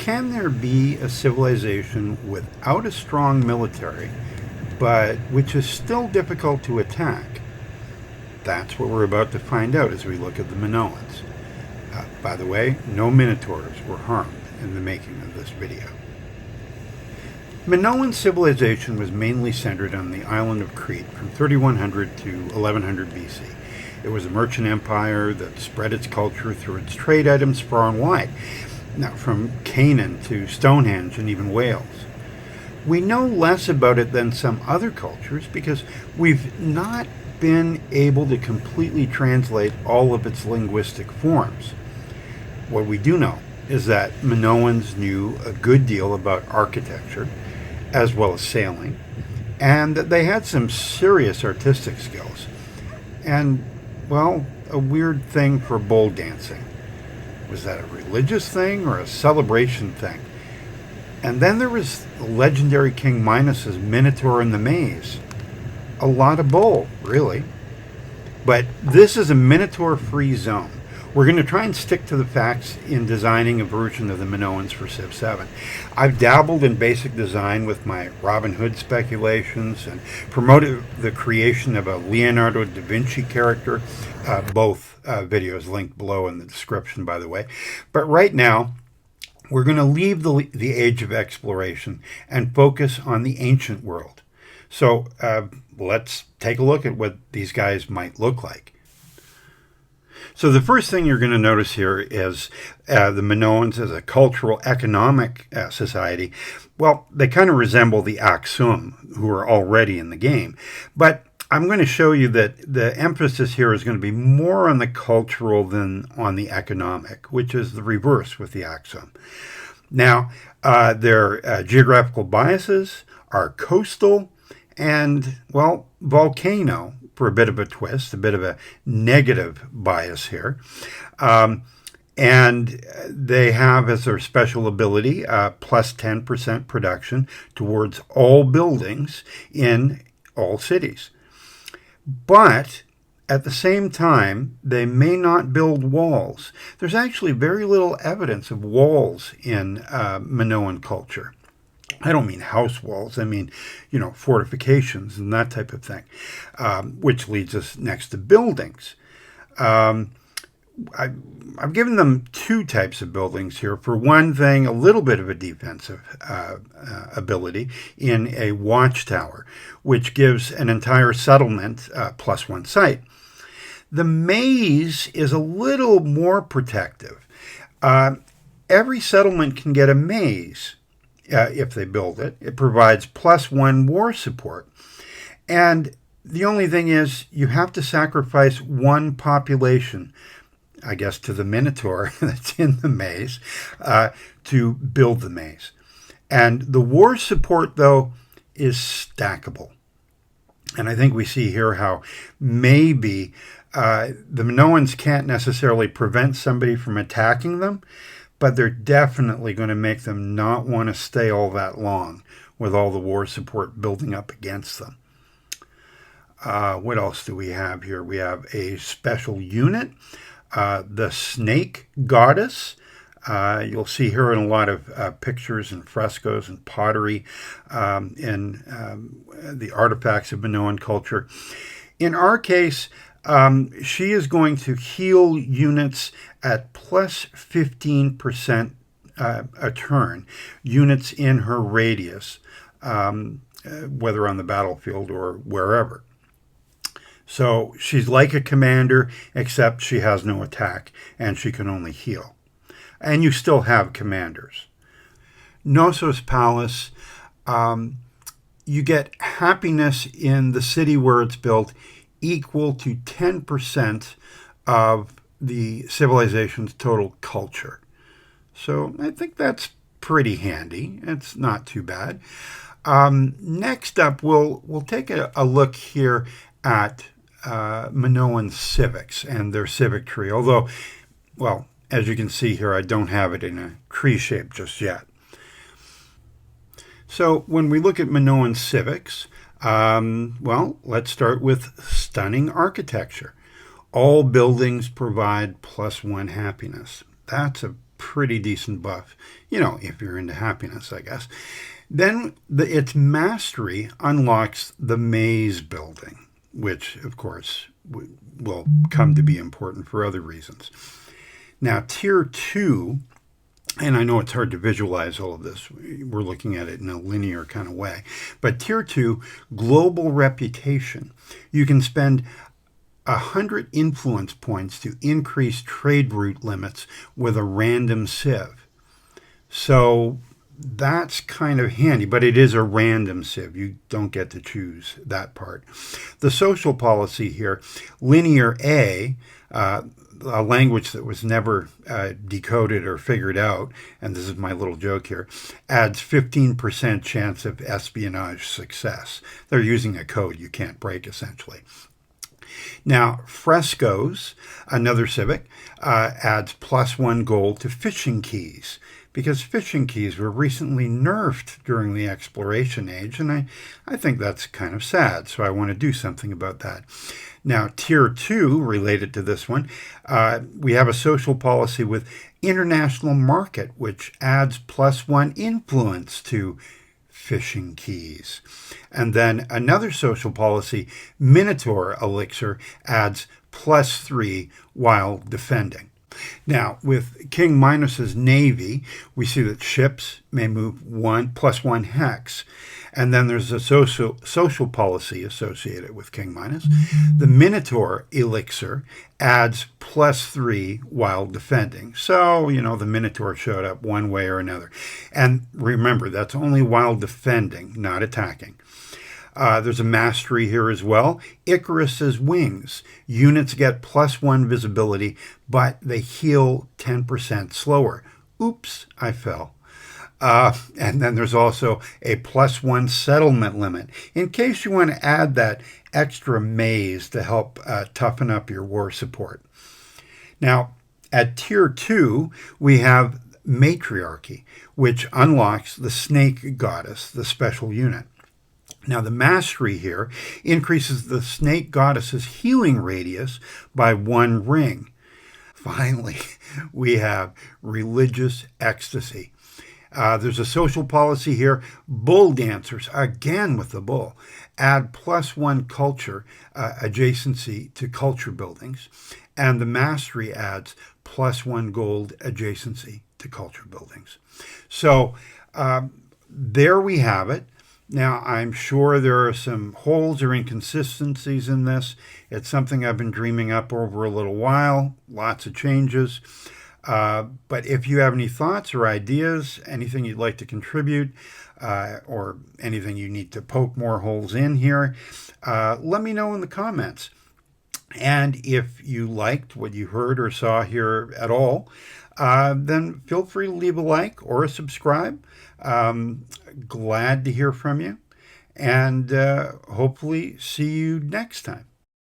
can there be a civilization without a strong military, but which is still difficult to attack? That's what we're about to find out as we look at the Minoans. By the way, no Minotaurs were harmed in the making of this video. Minoan civilization was mainly centered on the island of Crete from 3100 to 1100 BC. It was a merchant empire that spread its culture through its trade items far and wide, now from Canaan to Stonehenge and even Wales. We know less about it than some other cultures because we've not been able to completely translate all of its linguistic forms. What we do know is that Minoans knew a good deal about architecture as well as sailing, and that they had some serious artistic skills, and, well, a weird thing for bowl dancing. Was that a religious thing or a celebration thing? And then there was the legendary King Minos's Minotaur in the Maze. A lot of bowl, really. But this is a Minotaur-free zone. We're going to try and stick to the facts in designing a version of the Minoans for Civ 7. I've dabbled in basic design with my Robin Hood speculations and promoted the creation of a Leonardo DaVinci character. Both videos linked below in the description, by the way. But right now, we're going to leave the age of exploration and focus on the ancient world. So let's take a look at what these guys might look like. So the first thing you're going to notice here is the Minoans as a cultural economic society. Well, they kind of resemble the Aksum, who are already in the game. But I'm going to show you that the emphasis here is going to be more on the cultural than on the economic, which is the reverse with the Aksum. Now, their geographical biases are coastal and, well, volcano, for a bit of a twist, a bit of a negative bias here. And they have as their special ability plus 10% production towards all buildings in all cities. But at the same time, they may not build walls. There's actually very little evidence of walls in Minoan culture. I don't mean house walls. I mean, fortifications and that type of thing, which leads us next to buildings. I've given them two types of buildings here. For one thing, a little bit of a defensive ability in a watchtower, which gives an entire settlement plus one site. The maze is a little more protective. Every settlement can get a maze. If they build it. It provides plus one war support. And the only thing is you have to sacrifice one population, I guess, to the Minotaur that's in the maze to build the maze. And the war support, though, is stackable. And I think we see here how maybe the Minoans can't necessarily prevent somebody from attacking them, but they're definitely going to make them not want to stay all that long with all the war support building up against them. What else do we have here? We have a special unit, the Snake Goddess. You'll see her in a lot of pictures and frescoes and pottery in the artifacts of Minoan culture. In our case, she is going to heal units at plus 15% a turn, units in her radius, whether on the battlefield or wherever. So she's like a commander, except she has no attack, and she can only heal. And you still have commanders. Knossos Palace, you get happiness in the city where it's built equal to 10% of the civilization's total culture. So I think that's pretty handy. It's not too bad. Next up, we'll take a look here at Minoan Civics and their civic tree. Although, well, as you can see here, I don't have it in a tree shape just yet. So when we look at Minoan Civics, well, let's start with stunning architecture. All buildings provide plus one happiness. That's a pretty decent buff, if you're into happiness, I guess. Then its mastery unlocks the maze building, which, of course, will come to be important for other reasons. Now, Tier 2, and I know it's hard to visualize all of this. We're looking at it in a linear kind of way. But Tier 2, global reputation. You can spend 100 influence points to increase trade route limits with a random civ. So that's kind of handy, but it is a random civ. You don't get to choose that part. The social policy here, linear A, a language that was never decoded or figured out, and this is my little joke here, adds 15% chance of espionage success. They're using a code you can't break, essentially. Now, frescoes, another civic, adds +1 gold to fishing keys, because fishing keys were recently nerfed during the exploration age, and I think that's kind of sad, so I want to do something about that. Now, Tier 2, related to this one, we have a social policy with international market, which adds +1 influence to fishing keys. And then another social policy, Minotaur elixir, adds +3 while defending. Now, with King Minos's navy, we see that ships may move +1 hex. And then there's a social policy associated with King Minos. The Minotaur elixir adds +3 while defending. So, the Minotaur showed up one way or another. And remember, that's only while defending, not attacking. There's a mastery here as well. Icarus's wings. Units get +1 visibility, but they heal 10% slower. Oops, I fell. And then there's also a +1 settlement limit, in case you want to add that extra maze to help toughen up your war support. Now, at Tier 2, we have matriarchy, which unlocks the snake goddess, the special unit. Now, the mastery here increases the snake goddess's healing radius by 1 ring. Finally, we have religious ecstasy. There's a social policy here. Bull dancers, again with the bull, add +1 culture adjacency to culture buildings. And the mastery adds +1 gold adjacency to culture buildings. So there we have it. Now, I'm sure there are some holes or inconsistencies in this. It's something I've been dreaming up over a little while. Lots of changes. But if you have any thoughts or ideas, anything you'd like to contribute, or anything you need to poke more holes in here, let me know in the comments. And if you liked what you heard or saw here at all, then feel free to leave a like or a subscribe. Glad to hear from you, and hopefully see you next time.